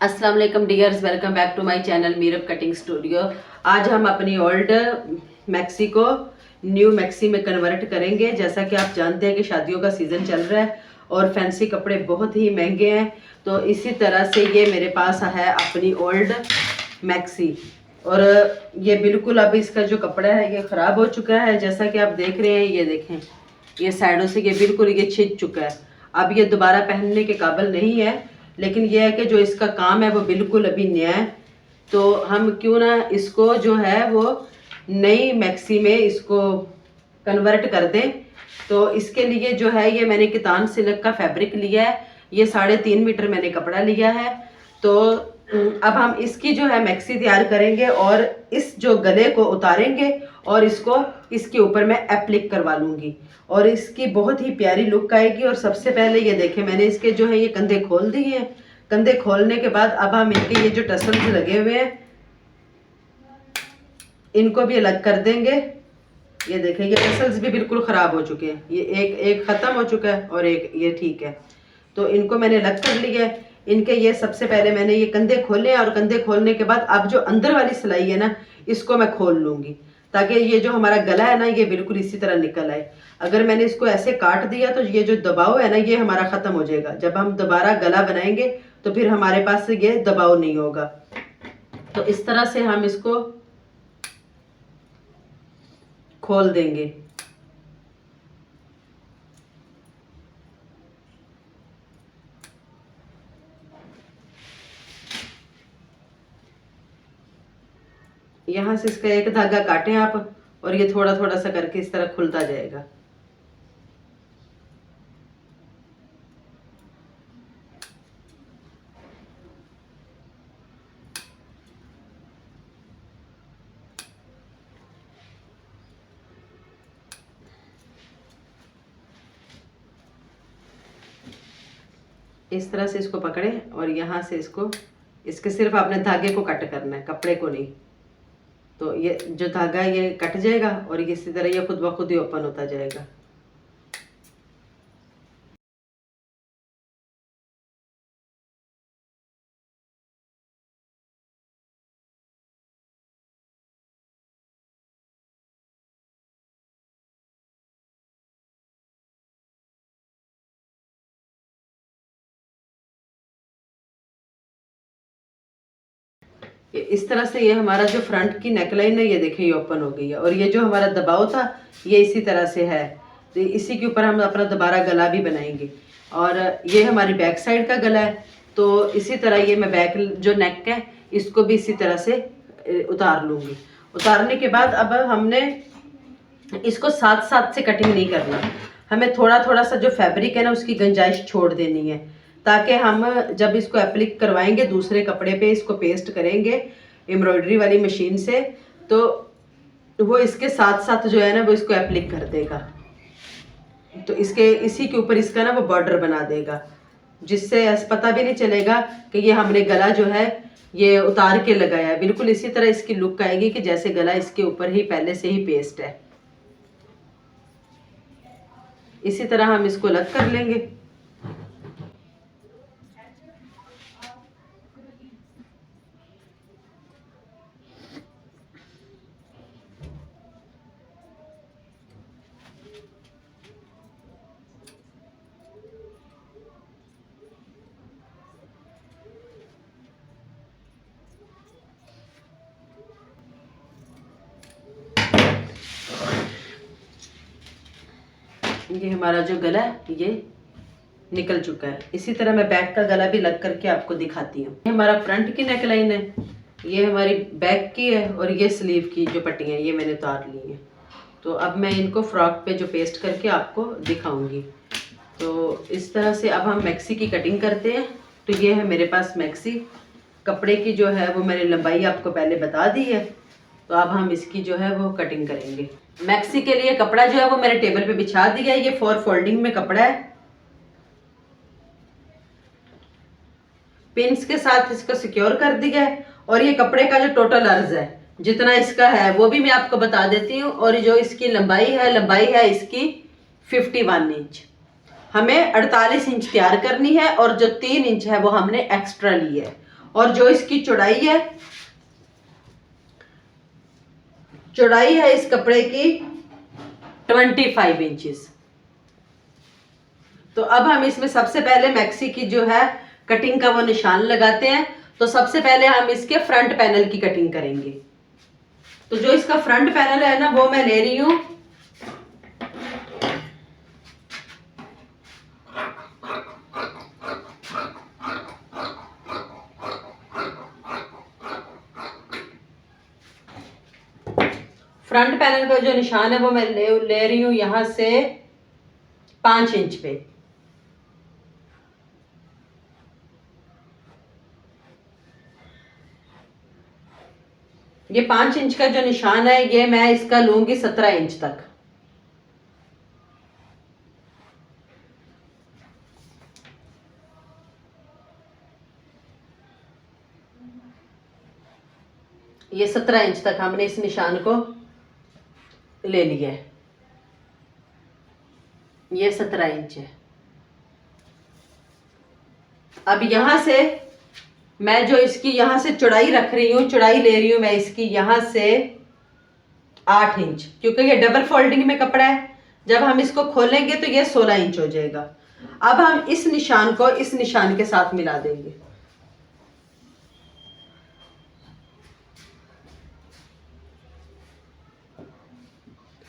अस्सलाम वालेकुम dears, welcome back to my channel Meerab cutting studio. आज हम अपनी ओल्ड मैक्सी को न्यू मैक्सी में कन्वर्ट करेंगे। जैसा कि आप जानते हैं कि शादियों का सीज़न चल रहा है और फैंसी कपड़े बहुत ही महंगे हैं, तो इसी तरह से ये मेरे पास है अपनी ओल्ड मैक्सी। और ये बिल्कुल अब इसका जो कपड़ा है ये ख़राब हो चुका है। जैसा कि आप देख रहे हैं, ये देखें, ये साइडों से ये बिल्कुल ये छिद चुका है। अब ये दोबारा पहनने के काबिल नहीं है, लेकिन यह है कि जो इसका काम है वो बिल्कुल अभी नया है। तो हम क्यों ना इसको जो है वो नई मैक्सी में इसको कन्वर्ट कर दें। तो इसके लिए जो है ये मैंने कितान सिल्क का फैब्रिक लिया है। ये 3.5 मीटर मैंने कपड़ा लिया है। तो अब हम इसकी जो है मैक्सी तैयार करेंगे और इस जो गले को उतारेंगे और इसको इसके ऊपर मैं एप्लिक करवा लूँगी और इसकी बहुत ही प्यारी लुक आएगी। और सबसे पहले ये देखें, मैंने इसके जो है ये कंधे खोल दिए हैं। कंधे खोलने के बाद अब हम इनके ये जो टसल्स लगे हुए हैं इनको भी अलग कर देंगे। ये देखें, ये टसल्स भी बिल्कुल ख़राब हो चुके हैं। ये एक ख़त्म हो चुका है और एक ये ठीक है। तो इनको मैंने अलग कर लिया है। इनके ये सबसे पहले मैंने ये कंधे खोले और कंधे खोलने के बाद अब जो अंदर वाली सिलाई है ना, इसको मैं खोल लूँगी ताकि ये जो हमारा गला है ना ये बिल्कुल इसी तरह निकल आए। अगर मैंने इसको ऐसे काट दिया तो ये जो दबाव है ना ये हमारा ख़त्म हो जाएगा। जब हम दोबारा गला बनाएंगे तो फिर हमारे पास ये दबाव नहीं होगा। तो इस तरह से हम इसको खोल देंगे। यहाँ से इसका एक धागा काटें आप और ये थोड़ा थोड़ा सा करके इस तरह खुलता जाएगा। इस तरह से इसको पकड़ें और यहाँ से इसको इसके सिर्फ आपने धागे को कट करना है, कपड़े को नहीं। तो ये जो धागा ये कट जाएगा और ये इसी तरह ये खुद ब खुद ही ओपन होता जाएगा। इस तरह से ये हमारा जो फ्रंट की नेकलाइन है ये देखिए ये ओपन हो गई है। और ये जो हमारा दबाव था ये इसी तरह से है। तो इसी के ऊपर हम अपना दोबारा गला भी बनाएंगे। और ये हमारी बैक साइड का गला है। तो इसी तरह ये मैं बैक जो नेक है इसको भी इसी तरह से उतार लूँगी। उतारने के बाद अब हमने इसको साथ साथ से कटिंग नहीं करना। हमें थोड़ा थोड़ा सा जो फैब्रिक है ना उसकी गुंजाइश छोड़ देनी है ताकि हम जब इसको एप्लिक करवाएंगे दूसरे कपड़े पे इसको पेस्ट करेंगे एम्ब्रॉयडरी वाली मशीन से, तो वो इसके साथ साथ जो है ना वो इसको एप्लिक कर देगा। तो इसके इसी के ऊपर इसका ना वो बॉर्डर बना देगा, जिससे ऐसा पता भी नहीं चलेगा कि ये हमने गला जो है ये उतार के लगाया है। बिल्कुल इसी तरह इसकी लुक आएगी कि जैसे गला इसके ऊपर ही पहले से ही पेस्ट है। इसी तरह हम इसको अलग कर लेंगे। ये हमारा जो गला है ये निकल चुका है। इसी तरह मैं बैक का गला भी लग करके आपको दिखाती हूँ। ये हमारा फ्रंट की नेकलाइन है, ये हमारी बैक की है और ये स्लीव की जो पट्टियाँ ये मैंने उतार ली हैं। तो अब मैं इनको फ्रॉक पे जो पेस्ट करके आपको दिखाऊंगी। तो इस तरह से अब हम मैक्सी की कटिंग करते हैं। तो ये है मेरे पास मैक्सी। कपड़े की जो है वो मैंने लंबाई आपको पहले बता दी है। तो अब हम इसकी जो है वो कटिंग करेंगे। मैक्सी के लिए कपड़ा जो है वो मैंने टेबल पे बिछा दिया है। ये 4 फोल्डिंग में कपड़ा है। पिन्स के साथ इसको सिक्योर कर दिया है। और ये कपड़े का जो टोटल अर्ज है जितना इसका है वो भी मैं आपको बता देती हूँ। और जो इसकी लंबाई है इसकी 51 इंच। हमें 48 इंच तैयार करनी है और जो 3 इंच है वो हमने एक्स्ट्रा ली है। और जो इसकी चौड़ाई है इस कपड़े की 25 इंचेस। तो अब हम इसमें सबसे पहले मैक्सी की जो है कटिंग का वो निशान लगाते हैं। तो सबसे पहले हम इसके फ्रंट पैनल की कटिंग करेंगे। तो जो इसका फ्रंट पैनल है ना वो मैं ले रही हूं फ्रंट पैनल का जो निशान है वो मैं ले रही हूं यहां से 5 इंच पे। ये 5 इंच का जो निशान है ये मैं इसका लूंगी 17 इंच तक। ये 17 इंच तक हमने इस निशान को ले लिया है। ये 17 इंच है। अब यहां से मैं जो इसकी यहां से चौड़ाई रख रही हूं, चौड़ाई ले रही हूं मैं इसकी यहां से 8 इंच, क्योंकि ये डबल फोल्डिंग में कपड़ा है। जब हम इसको खोलेंगे तो ये 16 इंच हो जाएगा। अब हम इस निशान को इस निशान के साथ मिला देंगे।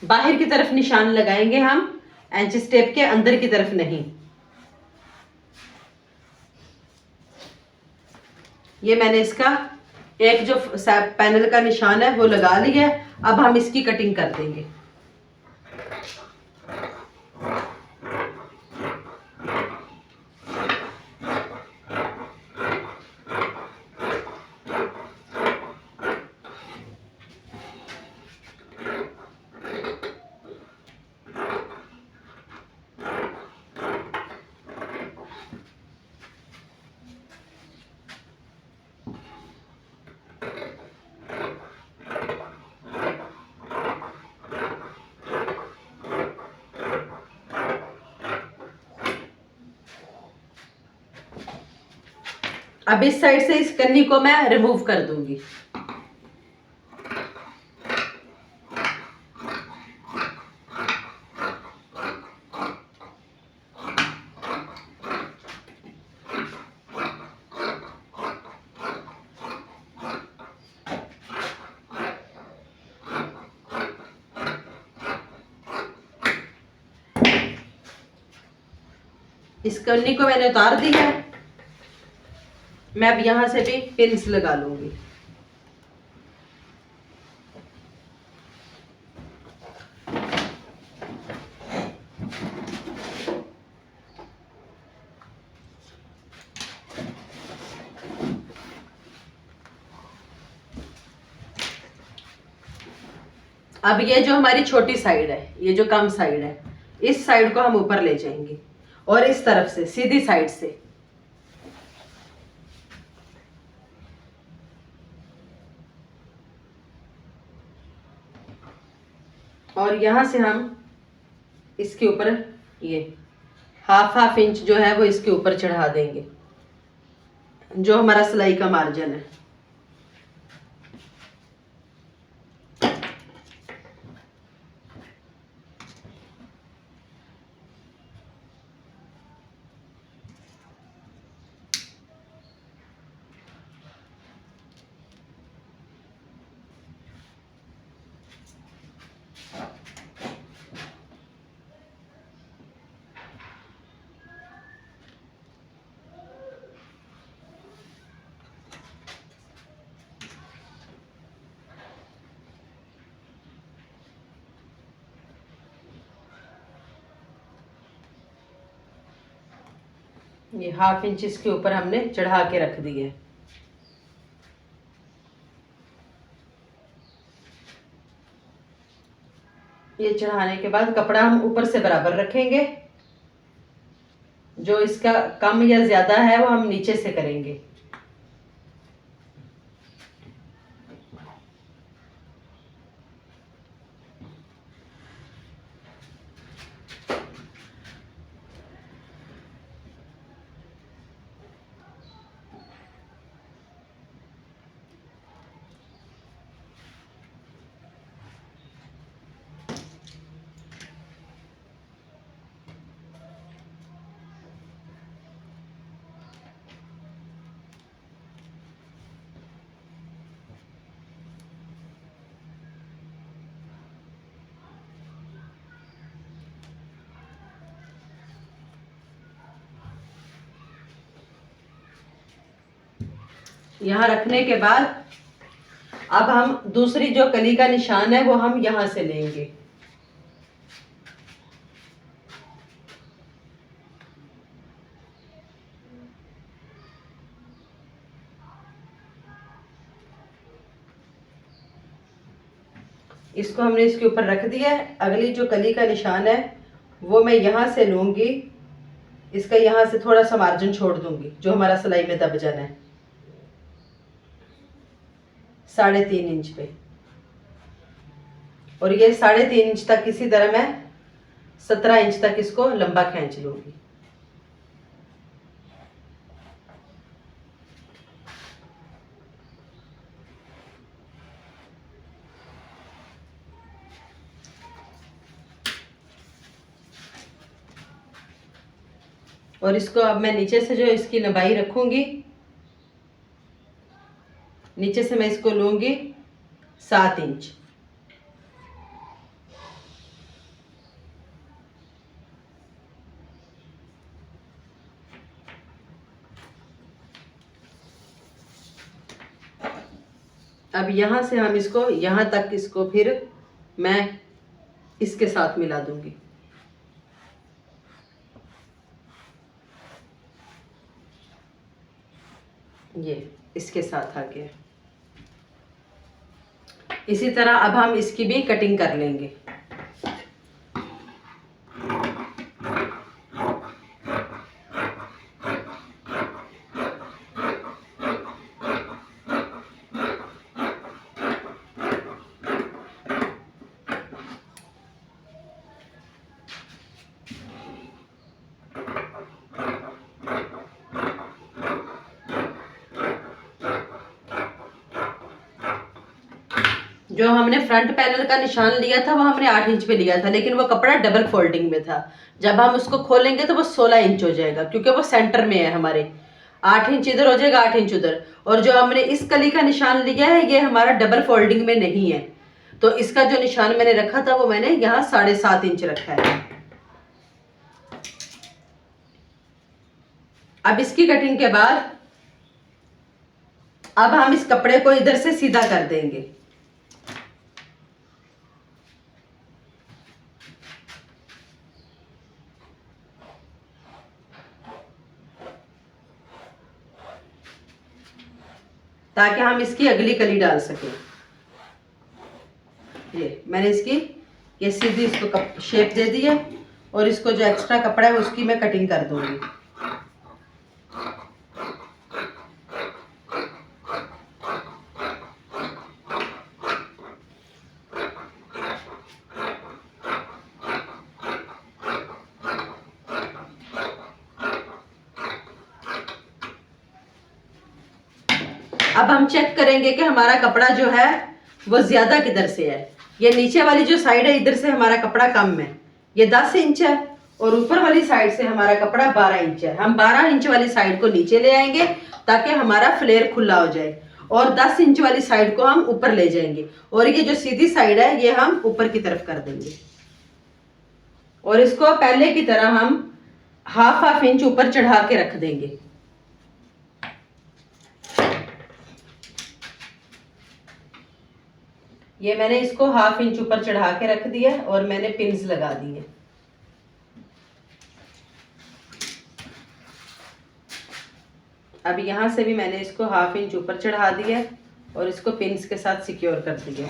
बाहर की तरफ निशान लगाएंगे हम, इंच टेप के अंदर की तरफ नहीं। ये मैंने इसका एक जो पैनल का निशान है वो लगा लिया है। अब हम इसकी कटिंग कर देंगे। अब इस साइड से इस कन्नी को मैं रिमूव कर दूंगी। इस कन्नी को मैंने उतार दी है। मैं अब यहां से भी पिन्स लगा लूंगी। अब ये जो हमारी छोटी साइड है, ये जो कम साइड है, इस साइड को हम ऊपर ले जाएंगे और इस तरफ से सीधी साइड से और यहां से हम इसके ऊपर ये हाफ इंच जो है वो इसके ऊपर चढ़ा देंगे, जो हमारा सिलाई का मार्जिन है। ये हाफ इंच इसके ऊपर हमने चढ़ा के रख दी है। ये चढ़ाने के बाद कपड़ा हम ऊपर से बराबर रखेंगे। जो इसका कम या ज्यादा है वो हम नीचे से करेंगे। यहाँ रखने के बाद अब हम दूसरी जो कली का निशान है वो हम यहाँ से लेंगे। इसको हमने इसके ऊपर रख दिया है। अगली जो कली का निशान है वो मैं यहाँ से लूँगी, इसका यहाँ से थोड़ा सा मार्जिन छोड़ दूँगी जो हमारा सिलाई में दब जाना है 3.5 इंच पे। और ये 3.5 इंच तक इसी तरह मैं 17 इंच तक इसको लंबा खींच लूँगी। और इसको अब मैं नीचे से जो इसकी लंबाई रखूंगी, नीचे से मैं इसको लूंगी 7 इंच। अब यहाँ से हम इसको यहाँ तक इसको फिर मैं इसके साथ मिला दूंगी। ये इसके साथ आ गया। इसी तरह अब हम इसकी भी कटिंग कर लेंगे। जो हमने फ्रंट पैनल का निशान लिया था वो हमने 8 इंच पे लिया था, लेकिन वो कपड़ा डबल फोल्डिंग में था। जब हम उसको खोलेंगे तो वो 16 इंच हो जाएगा, क्योंकि वो सेंटर में है हमारे। 8 इंच इधर हो जाएगा, 8 इंच उधर। और जो हमने इस कली का निशान लिया है ये हमारा डबल फोल्डिंग में नहीं है, तो इसका जो निशान मैंने रखा था वो मैंने यहाँ 7.5 इंच रखा है। अब इसकी कटिंग के बाद अब हम इस कपड़े को इधर से सीधा कर देंगे। ताकि हम इसकी अगली कली डाल सकें। ये मैंने इसकी ये सीधी इसको शेप दे दी है, और इसको जो एक्स्ट्रा कपड़ा है उसकी मैं कटिंग कर दूंगी। अब हम चेक करेंगे कि हमारा कपड़ा जो है वो ज्यादा किधर से है। ये नीचे वाली जो साइड है इधर से हमारा कपड़ा कम है, ये 10 इंच है, और ऊपर वाली साइड से हमारा कपड़ा 12 इंच है। हम 12 इंच वाली साइड को नीचे ले आएंगे ताकि हमारा फ्लेयर खुला हो जाए, और 10 इंच वाली साइड को हम ऊपर ले जाएंगे, और ये जो सीधी साइड है ये हम ऊपर की तरफ कर देंगे। और इसको पहले की तरह हम हाफ इंच ऊपर चढ़ा के रख देंगे। ये मैंने इसको हाफ इंच ऊपर चढ़ा के रख दिया, और मैंने पिन्स लगा दिए। अब यहाँ से भी मैंने इसको हाफ इंच ऊपर चढ़ा दिया और इसको पिन्स के साथ सिक्योर कर दिया।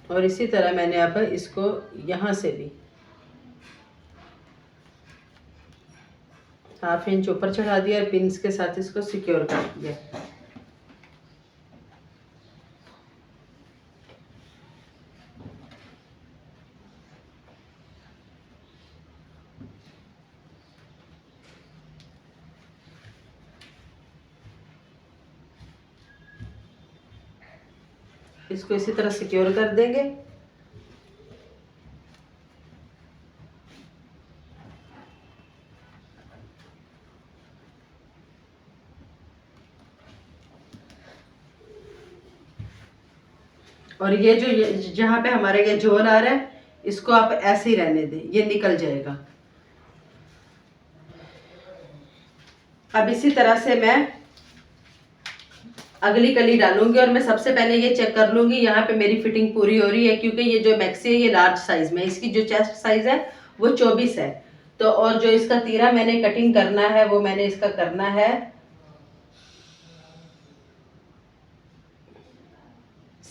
और इसी तरह मैंने अब इसको यहाँ से भी हाफ इंच ऊपर चढ़ा दिया और पिन्स के साथ इसको सिक्योर कर दिया। इसको इसी तरह सिक्योर कर देंगे। और ये जो जहाँ पे हमारे ये जोड़ आ रहा है इसको आप ऐसे ही रहने दें, ये निकल जाएगा। अब इसी तरह से मैं अगली कली डालूंगी और मैं सबसे पहले ये चेक कर लूंगी यहाँ पे मेरी फिटिंग पूरी हो रही है, क्योंकि ये जो मैक्सी है ये लार्ज साइज में, इसकी जो चेस्ट साइज है वो 24 है। तो और जो इसका तीरा मैंने कटिंग करना है वो मैंने इसका करना है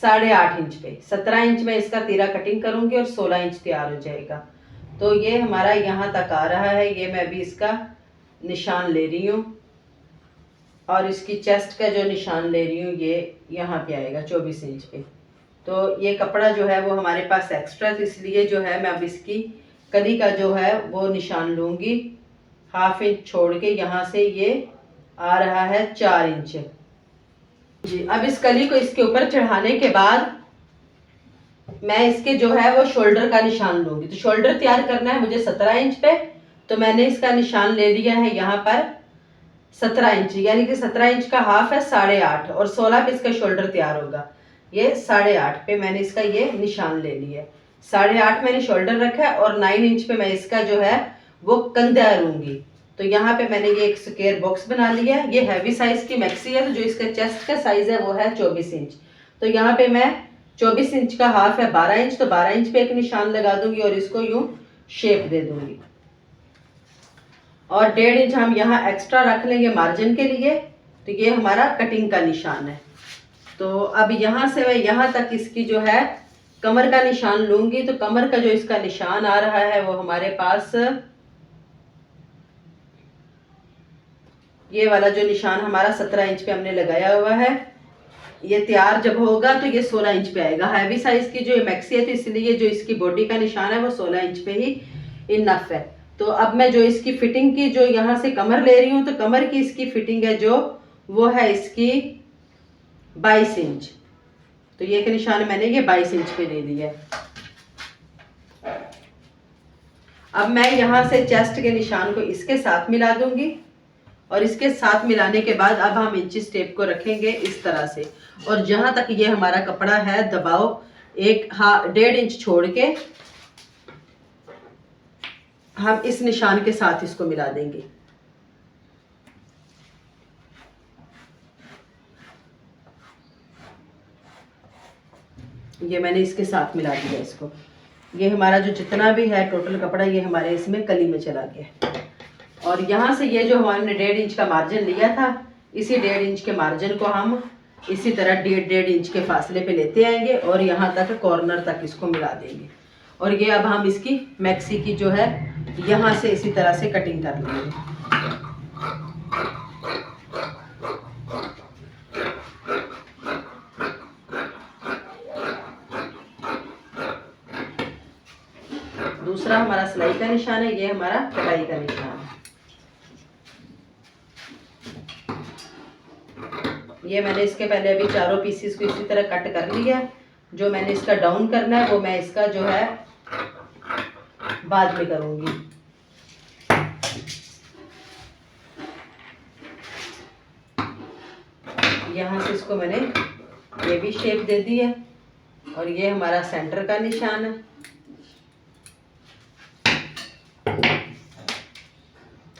8.5 इंच पे। 17 इंच में इसका तीरा कटिंग करूंगी और 16 इंच तैयार हो जाएगा। तो ये हमारा यहाँ तक आ रहा है। ये मैं अभी इसका निशान ले रही हूँ और इसकी चेस्ट का जो निशान ले रही हूँ ये यहाँ पे आएगा 24 इंच पे। तो ये कपड़ा जो है वो हमारे पास एक्स्ट्रा है, तो इसलिए जो है मैं अब इसकी कली का जो है वो निशान लूँगी। 1/2 इंच छोड़ के यहाँ से ये आ रहा है 4 इंच जी। अब इस कली को इसके ऊपर चढ़ाने के बाद मैं इसके जो है वो शोल्डर का निशान लूँगी। तो शोल्डर तैयार करना है मुझे 17 इंच पे, तो मैंने इसका निशान ले लिया है यहाँ पर 17 इंच, यानी कि 17 इंच का हाफ है 8.5 और 16 पे इसका शोल्डर तैयार होगा। ये 8.5 पे मैंने इसका ये निशान ले लिया है। 8.5 मैंने शोल्डर रखा है और 9 इंच पे मैं इसका जो है वो कंधा लूंगी। तो यहाँ पे मैंने ये एक स्क्वायर बॉक्स बना लिया है। ये हैवी साइज की मैक्सी है, तो जो इसका चेस्ट का साइज है वो है 24 इंच। तो यहाँ पे मैं 24 इंच का हाफ है 12 इंच, तो 12 इंच पे एक निशान लगा दूंगी और इसको यूं शेप दे दूंगी। और 1.5 इंच हम यहाँ एक्स्ट्रा रख लेंगे मार्जिन के लिए। तो ये हमारा कटिंग का निशान है। तो अब यहाँ से मैं यहाँ तक इसकी जो है कमर का निशान लूंगी। तो कमर का जो इसका निशान आ रहा है वो हमारे पास ये वाला जो निशान हमारा 17 इंच पे हमने लगाया हुआ है। ये तैयार जब होगा तो ये 16 इंच पे आएगा। हैवी साइज की जो मैक्सी है तो इसलिए जो इसकी बॉडी का निशान है वो 16 इंच पे ही इनफ है। तो अब मैं जो इसकी फिटिंग की जो यहाँ से कमर ले रही हूँ, तो कमर की इसकी फिटिंग है जो वो है इसकी 22 इंच। तो ये एक निशान मैंने ये 22 इंच पे ले लिया है। अब मैं यहाँ से चेस्ट के निशान को इसके साथ मिला दूंगी और इसके साथ मिलाने के बाद अब हम इंचिस टेप को रखेंगे इस तरह से। और जहां तक ये हमारा कपड़ा है दबाव 1.5 इंच छोड़ के हम इस निशान के साथ इसको मिला देंगे। ये मैंने इसके साथ मिला दिया इसको। ये हमारा जो जितना भी है टोटल कपड़ा ये हमारे इसमें कली में चला गया। और यहाँ से ये जो हमने 1.5 इंच का मार्जिन लिया था, इसी 1.5 इंच के मार्जिन को हम इसी तरह 1.5 इंच के फासले पे लेते आएंगे और यहाँ तक कॉर्नर तक इसको मिला देंगे। और ये अब हम इसकी मैक्सी की जो है यहाँ से इसी तरह से कटिंग कर लेंगे। दूसरा हमारा सिलाई का निशान है, ये हमारा कटाई का निशान है। ये मैंने इसके पहले अभी चारों पीसीस को इसी तरह कट कर लिया है। जो मैंने इसका डाउन करना है वो मैं इसका जो है बाद में करूंगी। यहाँ से इसको मैंने ये भी शेप दे दी है और ये हमारा सेंटर का निशान है।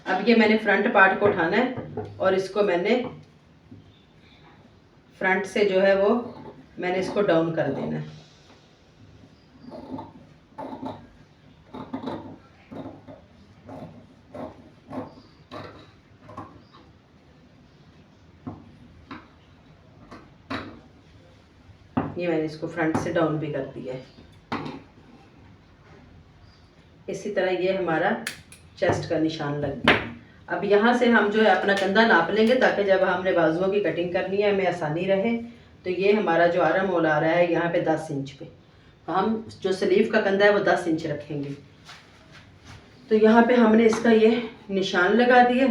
अब ये मैंने फ्रंट पार्ट को उठाना है और इसको मैंने फ्रंट से जो है वो मैंने इसको डाउन कर देना है। ये मैंने इसको फ्रंट से डाउन भी कर दिया है। इसी तरह ये हमारा चेस्ट का निशान लग गया। अब यहाँ से हम जो है अपना कंधा नाप लेंगे ताकि जब हमने बाजुओं की कटिंग करनी है हमें आसानी रहे। तो ये हमारा जो आर्म होल आ रहा है यहाँ पे 10 इंच पे, तो हम जो स्लीव का कंधा है वो 10 इंच रखेंगे। तो यहाँ पे हमने इसका ये निशान लगा दिया।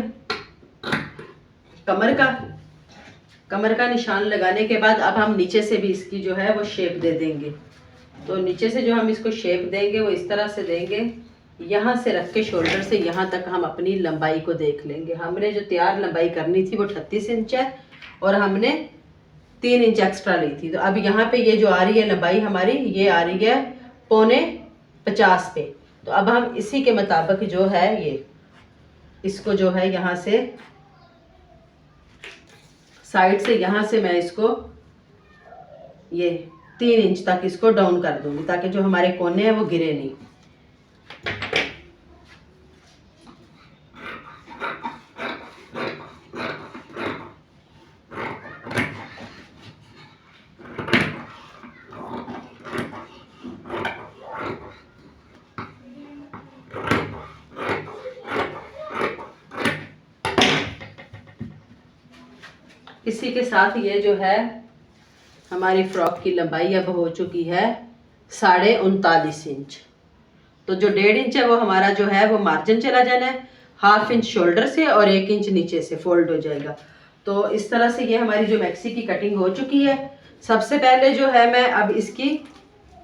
कमर का निशान लगाने के बाद अब हम नीचे से भी इसकी जो है वो शेप दे देंगे। तो नीचे से जो हम इसको शेप देंगे वो इस तरह से देंगे। यहाँ से रख के शोल्डर से यहाँ तक हम अपनी लंबाई को देख लेंगे। हमने जो तैयार लंबाई करनी थी वो 38 इंच है और हमने 3 इंच एक्स्ट्रा ली थी। तो अब यहाँ पे ये जो आ रही है लंबाई हमारी, ये आ रही है 50 पे। तो अब हम इसी के मुताबिक जो है ये इसको जो है यहाँ से साइड से यहाँ से मैं इसको ये 3 इंच तक इसको डाउन कर दूंगी ताकि जो हमारे कोने हैं वो गिरे नहीं। इसी के साथ ये जो है हमारी फ्रॉक की लंबाई अब हो चुकी है 39.5 इंच। तो जो 1.5 इंच है वो हमारा जो है वो मार्जिन चला जाना है, 1/2 इंच शोल्डर से और 1 इंच नीचे से फोल्ड हो जाएगा। तो इस तरह से ये हमारी जो मैक्सी की कटिंग हो चुकी है। सबसे पहले जो है मैं अब इसकी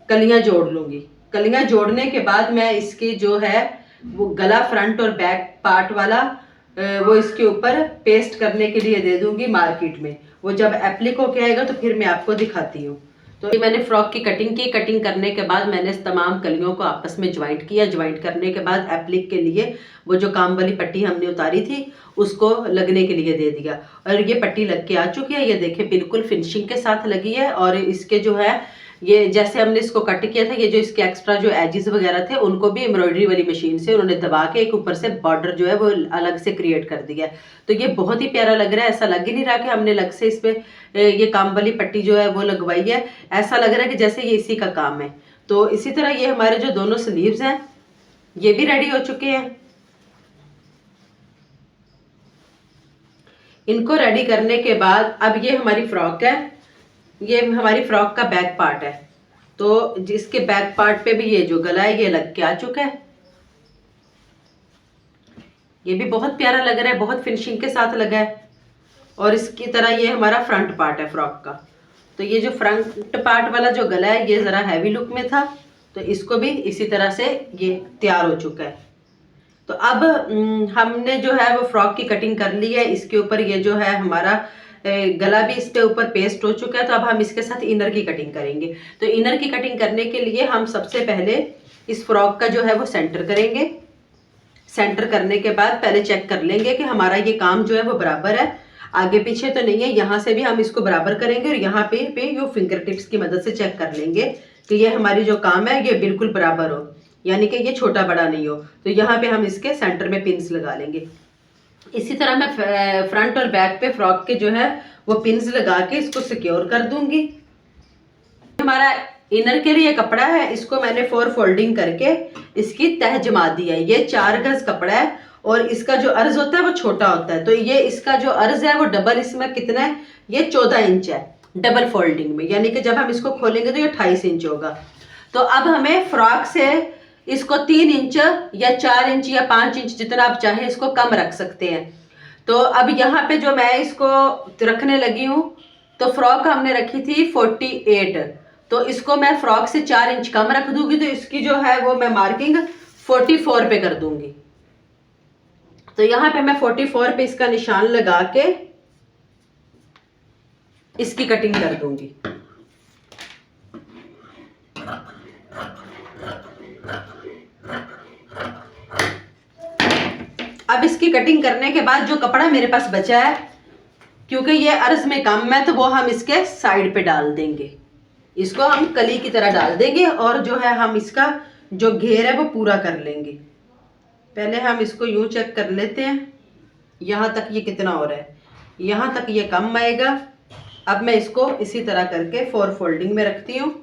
कलियां जोड़ लूँगी। कलियां जोड़ने के बाद मैं इसकी जो है वो गला फ्रंट और बैक पार्ट वाला वो इसके ऊपर पेस्ट करने के लिए दे दूंगी मार्केट में। वो जब एप्लिक होके आएगा तो फिर मैं आपको दिखाती हूँ। तो ये मैंने फ्रॉक की कटिंग की। कटिंग करने के बाद मैंने इस तमाम कलियों को आपस में ज्वाइंट किया। ज्वाइंट करने के बाद एप्लिक के लिए वो जो काम वाली पट्टी हमने उतारी थी उसको लगने के लिए दे दिया और ये पट्टी लग के आ चुकी है। ये देखिए बिल्कुल फिनिशिंग के साथ लगी है। और इसके जो है ये जैसे हमने इसको कट किया था, ये जो इसके एक्स्ट्रा जो एजेस वगैरह थे उनको भी एम्ब्रॉयडरी वाली मशीन से उन्होंने दबा के एक ऊपर से बॉर्डर जो है वो अलग से क्रिएट कर दिया। तो ये बहुत ही प्यारा लग रहा है। ऐसा लग ही नहीं रहा कि हमने अलग से इस पे ये काम वाली पट्टी जो है वो लगवाई है। ऐसा लग रहा है कि जैसे ये इसी का काम है। तो इसी तरह ये हमारे जो दोनों स्लीव्स हैं ये भी रेडी हो चुके हैं। इनको रेडी करने के बाद अब ये हमारी फ्रॉक है। ये हमारी फ्रॉक का बैक पार्ट है। तो जिसके बैक पार्ट पे भी ये जो गला है ये लग के आ चुका है। ये भी बहुत प्यारा लग रहा है, बहुत फिनिशिंग के साथ लगा है। और इसकी तरह ये हमारा फ्रंट पार्ट है फ्रॉक का। तो ये जो फ्रंट पार्ट वाला जो गला है ये ज़रा हैवी लुक में था, तो इसको भी इसी तरह से ये तैयार हो चुका है। तो अब हमने जो है वो फ्रॉक की कटिंग कर ली है। इसके ऊपर ये जो है हमारा गला भी इस पे ऊपर पेस्ट हो चुका है। तो अब हम इसके साथ इनर की कटिंग करेंगे। तो इनर की कटिंग करने के लिए हम सबसे पहले इस फ्रॉक का जो है वो सेंटर करेंगे। सेंटर करने के बाद पहले चेक कर लेंगे कि हमारा ये काम जो है वो बराबर है, आगे पीछे तो नहीं है। यहाँ से भी हम इसको बराबर करेंगे और यहाँ पे ये फिंगर टिप्स की मदद से चेक कर लेंगे कि ये हमारी जो काम है ये बिल्कुल बराबर हो, यानी कि ये छोटा बड़ा नहीं हो। तो यहाँ पे हम इसके सेंटर में पिन्स लगा लेंगे। इसी तरह मैं फ्रंट और बैक पे फ्रॉक के जो है वो पिन्स लगा के इसको सिक्योर कर दूंगी। हमारा इनर के लिए कपड़ा है, इसको मैंने 4 फोल्डिंग करके इसकी तह जमा दी है। ये 4 गज कपड़ा है और इसका जो अर्ज होता है वो छोटा होता है। तो ये इसका जो अर्ज है वो डबल, इसमें कितना है, ये 14 इंच है डबल फोल्डिंग में, यानी कि जब हम इसको खोलेंगे तो ये 28 इंच होगा। तो अब हमें फ्रॉक से इसको 3 इंच या 4 इंच या 5 इंच जितना आप चाहे इसको कम रख सकते हैं। तो अब यहाँ पे जो मैं इसको रखने लगी हूँ, तो फ्रॉक हमने रखी थी 48, तो इसको मैं फ्रॉक से 4 इंच कम रख दूंगी। तो इसकी जो है वो मैं मार्किंग 44 पे कर दूंगी। तो यहाँ पे मैं 44 पे इसका निशान लगा के इसकी कटिंग कर दूंगी। अब इसकी कटिंग करने के बाद जो कपड़ा मेरे पास बचा है, क्योंकि ये अर्ज में कम है, तो वो हम इसके साइड पे डाल देंगे। इसको हम कली की तरह डाल देंगे और जो है हम इसका जो घेर है वो पूरा कर लेंगे। पहले हम इसको यूं चेक कर लेते हैं, यहाँ तक ये कितना हो रहा है, यहाँ तक ये कम आएगा। अब मैं इसको इसी तरह करके 4 फोल्डिंग में रखती हूँ।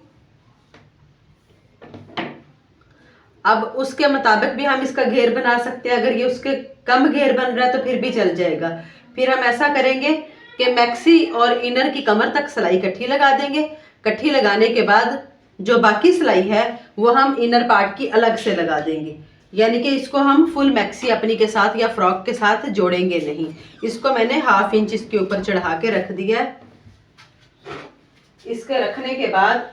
अब उसके मुताबिक भी हम इसका घेर बना सकते हैं। अगर ये उसके कम घेर बन रहा है तो फिर भी चल जाएगा। फिर हम ऐसा करेंगे कि मैक्सी और इनर की कमर तक सिलाई इकट्ठी लगा देंगे। इकट्ठी लगाने के बाद जो बाकी सिलाई है वो हम इनर पार्ट की अलग से लगा देंगे, यानी कि इसको हम फुल मैक्सी अपनी के साथ या फ्रॉक के साथ जोड़ेंगे नहीं। इसको मैंने 1/2 इंच इसके ऊपर चढ़ा के रख दिया है। इसके रखने के बाद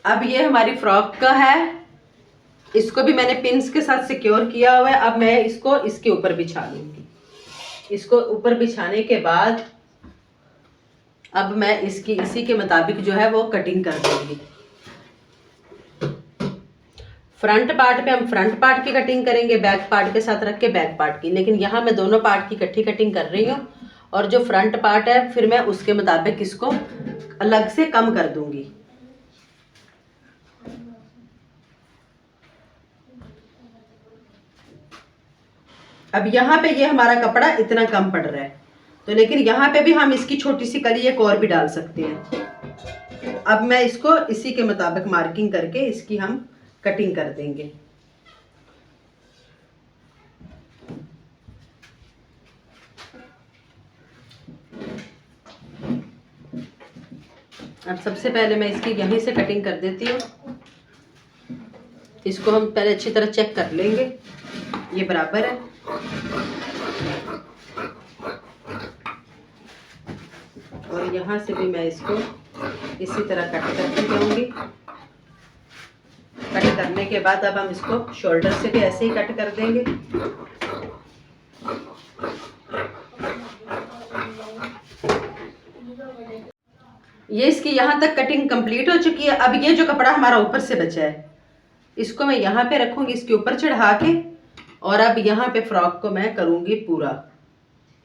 अब ये हमारी फ्रॉक का है, इसको भी मैंने पिन्स के साथ सिक्योर किया हुआ है। अब मैं इसको इसके ऊपर बिछा लूंगी। इसको ऊपर बिछाने के बाद अब मैं इसकी इसी के मुताबिक जो है वो कटिंग कर दूंगी। फ्रंट पार्ट पे हम फ्रंट पार्ट की कटिंग करेंगे, बैक पार्ट के साथ रख के बैक पार्ट की, लेकिन यहाँ मैं दोनों पार्ट की इकट्ठी कटिंग कर रही हूँ। और जो फ्रंट पार्ट है फिर मैं उसके मुताबिक इसको अलग से कम कर दूंगी। अब यहाँ पे ये हमारा कपड़ा इतना कम पड़ रहा है, तो लेकिन यहाँ पे भी हम इसकी छोटी सी कली एक और भी डाल सकते हैं। अब मैं इसको इसी के मुताबिक मार्किंग करके इसकी हम कटिंग कर देंगे। अब सबसे पहले मैं इसकी यहीं से कटिंग कर देती हूँ। इसको हम पहले अच्छी तरह चेक कर लेंगे ये बराबर है। और यहाँ से भी मैं इसको इसी तरह कट करती जाऊंगी। कट करने के बाद अब हम इसको शोल्डर से भी ऐसे ही कट कर देंगे। ये इसकी यहाँ तक कटिंग कंप्लीट हो चुकी है। अब ये जो कपड़ा हमारा ऊपर से बचा है इसको मैं यहाँ पे रखूंगी, इसके ऊपर चढ़ा के, और अब यहाँ पे फ्रॉक को मैं करूंगी पूरा।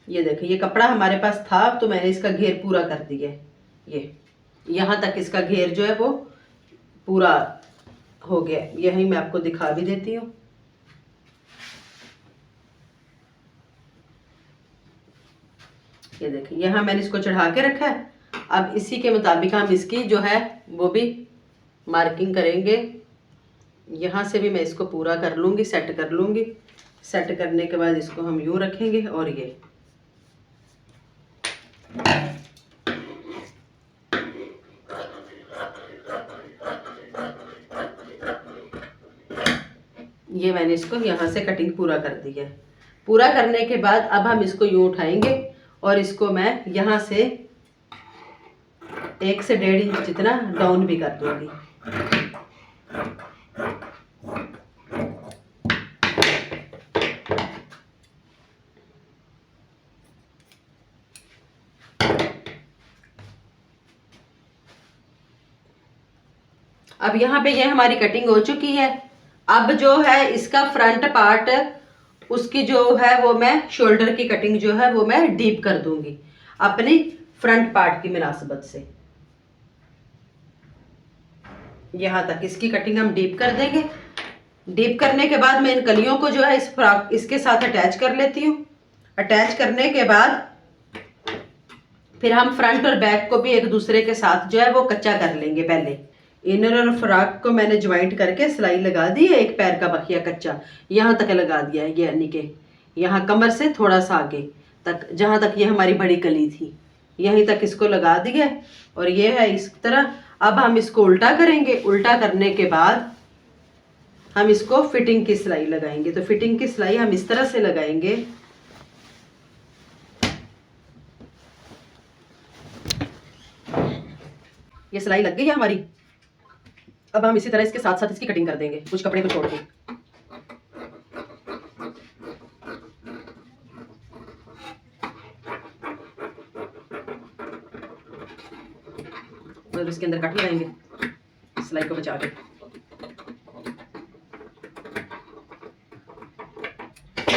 ये देखिए ये कपड़ा हमारे पास था तो मैंने इसका घेर पूरा कर दिया। ये यहाँ तक इसका घेर जो है वो पूरा हो गया। यही मैं आपको दिखा भी देती हूँ। ये देखिए यहाँ मैंने इसको चढ़ा के रखा है। अब इसी के मुताबिक हम इसकी जो है वो भी मार्किंग करेंगे। यहाँ से भी मैं इसको पूरा कर लूँगी, सेट कर लूँगी। सेट करने के बाद इसको हम यूँ रखेंगे और ये मैंने इसको यहाँ से कटिंग पूरा कर दी है। पूरा करने के बाद अब हम इसको यूँ उठाएंगे और इसको मैं यहाँ से 1 से 1.5 इंच जितना डाउन भी कर दूंगी। अब यहाँ पे ये हमारी कटिंग हो चुकी है। अब जो है इसका फ्रंट पार्ट उसकी जो है वो मैं शोल्डर की कटिंग जो है वो मैं डीप कर दूंगी अपनी फ्रंट पार्ट की मुनासिबत से। यहाँ तक इसकी कटिंग हम डीप कर देंगे। डीप करने के बाद मैं इन कलियों को जो है इस फ्रॉक इसके साथ अटैच कर लेती हूँ। अटैच करने के बाद फिर हम फ्रंट और बैक को भी एक दूसरे के साथ जो है वो कच्चा कर लेंगे। पहले इनर और फ्रॉक को मैंने ज्वाइंट करके सिलाई लगा दी है। एक पैर का बखिया कच्चा यहाँ तक लगा दिया है, ये यानी कि यहाँ कमर से थोड़ा सा आगे तक, जहाँ तक ये हमारी बड़ी कली थी यहीं तक इसको लगा दिया है। और ये है इस तरह। अब हम इसको उल्टा करेंगे। उल्टा करने के बाद हम इसको फिटिंग की सिलाई लगाएंगे। तो फिटिंग की सिलाई हम इस तरह से लगाएंगे। ये सिलाई लग गई है हमारी। अब हम इसी तरह इसके साथ साथ इसकी कटिंग कर देंगे, कुछ कपड़े को छोड़ के। और इसके अंदर कट लगाएंगे सिलाई को बचा के।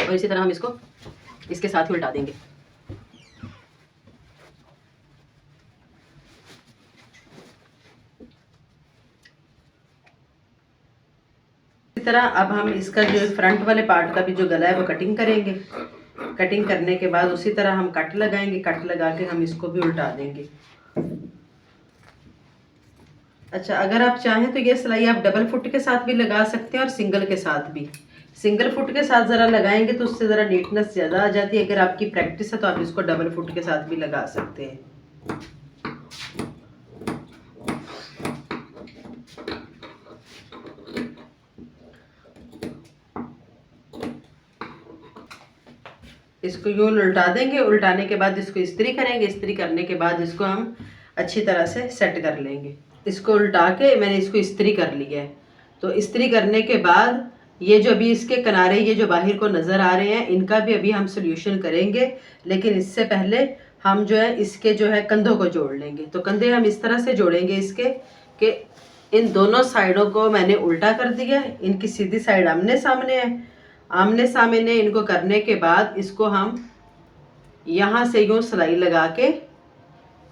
और इसी तरह हम इसको इसके साथ ही उल्टा देंगे। इसी तरह अब हम इसका जो फ्रंट वाले पार्ट का भी जो गला है वो कटिंग करेंगे। कटिंग करने के बाद उसी तरह हम कट लगाएंगे। कट लगा के हम इसको भी उल्टा देंगे। अच्छा, अगर आप चाहें तो ये सिलाई आप डबल फुट के साथ भी लगा सकते हैं और सिंगल के साथ भी। सिंगल फुट के साथ ज़रा लगाएंगे तो उससे ज़रा नीटनेस ज़्यादा आ जाती है। अगर आपकी प्रैक्टिस है तो आप इसको डबल फुट के साथ भी लगा सकते हैं। इसको यूँ उल्टा देंगे। उल्टाने के बाद इसको इस्त्री करेंगे। इस्त्री करने के बाद इसको हम अच्छी तरह से सेट कर लेंगे। इसको उल्टा के मैंने इसको इस्त्री कर लिया है। तो इस्त्री करने के बाद ये जो अभी इसके किनारे ये जो बाहर को नज़र आ रहे हैं इनका भी अभी हम सोल्यूशन करेंगे, लेकिन इससे पहले हम जो है इसके जो है कंधों को जोड़ लेंगे। तो कंधे हम इस तरह से जोड़ेंगे इसके कि इन दोनों साइडों को मैंने उल्टा कर दिया। इनकी सीधी साइड आमने सामने है। आमने सामने इनको करने के बाद इसको हम यहाँ से यूँ सिलाई लगा के,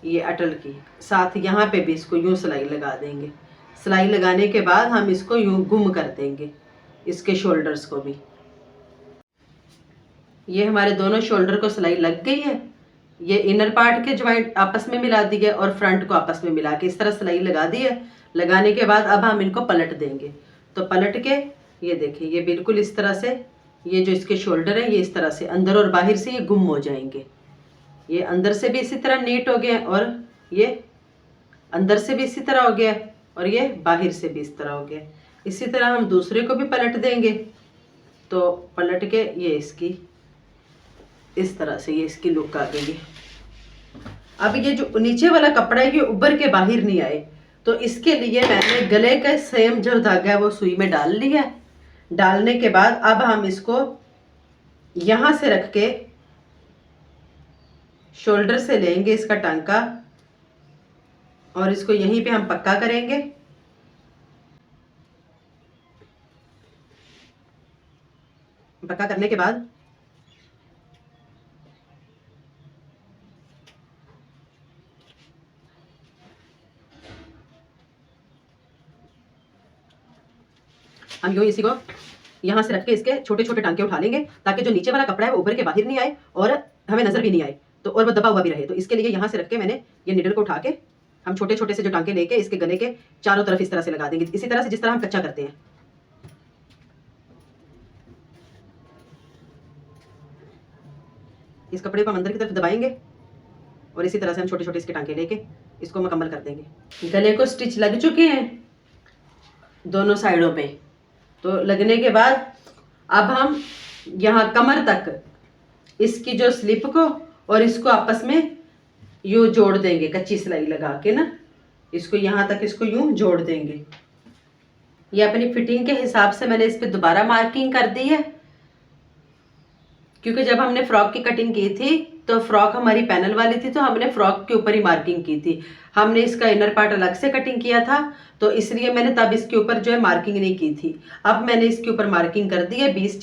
ये अटल की साथ यहाँ पे भी इसको यूँ सिलाई लगा देंगे। सिलाई लगाने के बाद हम इसको यूँ गुम कर देंगे, इसके शोल्डर्स को भी। ये हमारे दोनों शोल्डर को सिलाई लग गई है। ये इनर पार्ट के ज्वाइंट आपस में मिला दिए और फ्रंट को आपस में मिला के इस तरह सिलाई लगा दी है। लगाने के बाद अब हम इनको पलट देंगे। तो पलट के ये देखिए, ये बिल्कुल इस तरह से, ये जो इसके शोल्डर है ये इस तरह से अंदर और बाहर से ये गुम हो जाएंगे। ये अंदर से भी इसी तरह नीट हो गया और ये अंदर से भी इसी तरह हो गया और ये बाहर से भी इस तरह हो गया। इसी तरह हम दूसरे को भी पलट देंगे। तो पलट के ये इसकी इस तरह से ये इसकी लुक आ गई है। अब ये जो नीचे वाला कपड़ा है ये उबर के बाहर नहीं आए, तो इसके लिए मैंने गले का सेम जो धागा है वो सुई में डाल लिया है। डालने के बाद अब हम इसको यहाँ से रख के शोल्डर से लेंगे इसका टांका और इसको यहीं पे हम पक्का करेंगे। पक्का करने के बाद हम यूँ इसी को यहाँ से रख के इसके छोटे छोटे टांके उठा लेंगे ताकि जो नीचे वाला कपड़ा है वो उभर के बाहर नहीं आए और हमें नजर भी नहीं आए, तो और वो दबा हुआ भी रहे। तो इसके लिए यहाँ से रख के मैंने ये निडल को उठा के हम छोटे छोटे से जो टांके लेके इसके गले के चारों तरफ इस तरह से लगा देंगे, इसी तरह से जिस तरह हम कच्चा करते हैं। इस कपड़े को हम अंदर की तरफ दबाएंगे और इसी तरह से हम छोटे छोटे इसके टांके लेके इसको मुकम्मल कर देंगे। गले को स्टिच लग चुके हैं दोनों साइडों पे। तो लगने के बाद अब हम यहाँ कमर तक इसकी जो स्लिप को और इसको आपस में यूँ जोड़ देंगे, कच्ची सिलाई लगा के ना इसको यहाँ तक इसको यूँ जोड़ देंगे। ये अपनी फिटिंग के हिसाब से मैंने इस पर दोबारा मार्किंग कर दी है, क्योंकि जब हमने फ्रॉक की कटिंग की थी तो फ्रॉक हमारी पैनल वाली थी, तो हमने फ्रॉक के ऊपर ही मार्किंग की थी। हमने इसका इनर पार्ट अलग से कटिंग किया था, तो इसलिए मैंने तब इसके ऊपर जो है मार्किंग नहीं की थी। अब मैंने इसके ऊपर मार्किंग कर दी है। 24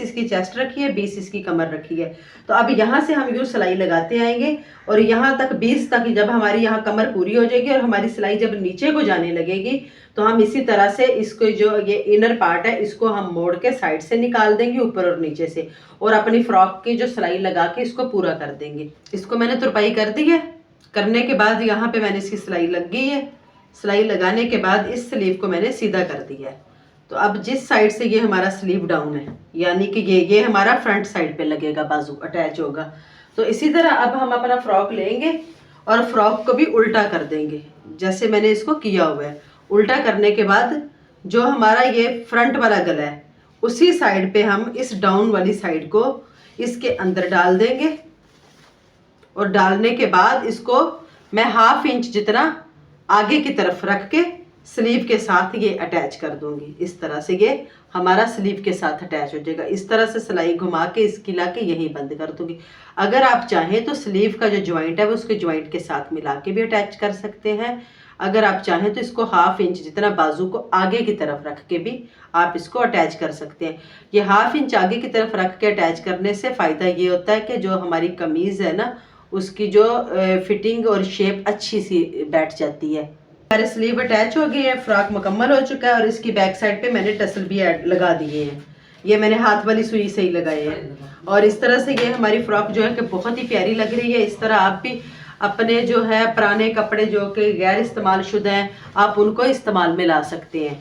इसकी चेस्ट रखी है, 20 इसकी कमर रखी है। तो अब यहाँ से हम यूँ सिलाई लगाते आएंगे और यहाँ तक 20 तक, जब हमारी यहाँ कमर पूरी हो जाएगी और हमारी सिलाई जब नीचे को जाने लगेगी तो हम इसी तरह से इसको जो ये इनर पार्ट है इसको हम मोड़ के साइड से निकाल देंगे, ऊपर और नीचे से, और अपनी फ्रॉक की जो सिलाई लगा के इसको पूरा कर देंगे। इसको मैंने तुरपाई कर दी है। करने के बाद यहाँ पे मैंने इसकी सिलाई लग गई है। सिलाई लगाने के बाद इस स्लीव को मैंने सीधा कर दिया है। तो अब जिस साइड से ये हमारा स्लीव डाउन है, यानी कि ये हमारा फ्रंट साइड पे लगेगा, बाजू अटैच होगा। तो इसी तरह अब हम अपना फ्रॉक लेंगे और फ्रॉक को भी उल्टा कर देंगे जैसे मैंने इसको किया हुआ है। उल्टा करने के बाद जो हमारा ये फ्रंट वाला गला है उसी साइड पे हम इस डाउन वाली साइड को इसके अंदर डाल देंगे और डालने के बाद इसको मैं 1/2 इंच जितना आगे की तरफ रख के स्लीव के साथ ये अटैच कर दूंगी। इस तरह से ये हमारा स्लीव के साथ अटैच हो जाएगा। इस तरह से सिलाई घुमा के इसकी ला के यहीं बंद कर दूंगी। अगर आप चाहें तो स्लीव का जो ज्वाइंट है वो उसके ज्वाइंट के साथ मिला के भी अटैच कर सकते हैं। अगर आप चाहें तो इसको 1/2 इंच जितना बाजू को आगे की तरफ रख के भी आप इसको अटैच कर सकते हैं। ये 1/2 इंच आगे की तरफ रख के अटैच करने से फ़ायदा ये होता है कि जो हमारी कमीज़ है ना उसकी जो फिटिंग और शेप अच्छी सी बैठ जाती है। हमारे स्लीव अटैच हो गए हैं, फ्रॉक मुकम्मल हो चुका है और इसकी बैक साइड पे मैंने टसल भी लगा दिए हैं। ये मैंने हाथ वाली सुई से ही लगाए हैं और इस तरह से ये हमारी फ्रॉक जो है कि बहुत ही प्यारी लग रही है। इस तरह आप भी अपने जो है पुराने कपड़े जो कि गैर इस्तेमाल शुदा हैं आप उनको इस्तेमाल में ला सकते हैं।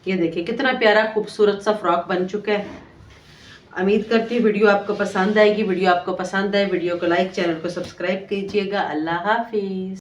ये देखिए कितना प्यारा खूबसूरत सा फ्रॉक बन चुका है। उम्मीद करती हूँ वीडियो आपको पसंद आएगी। वीडियो आपको पसंद आए वीडियो को लाइक, चैनल को सब्सक्राइब कीजिएगा। अल्लाह हाफिज़।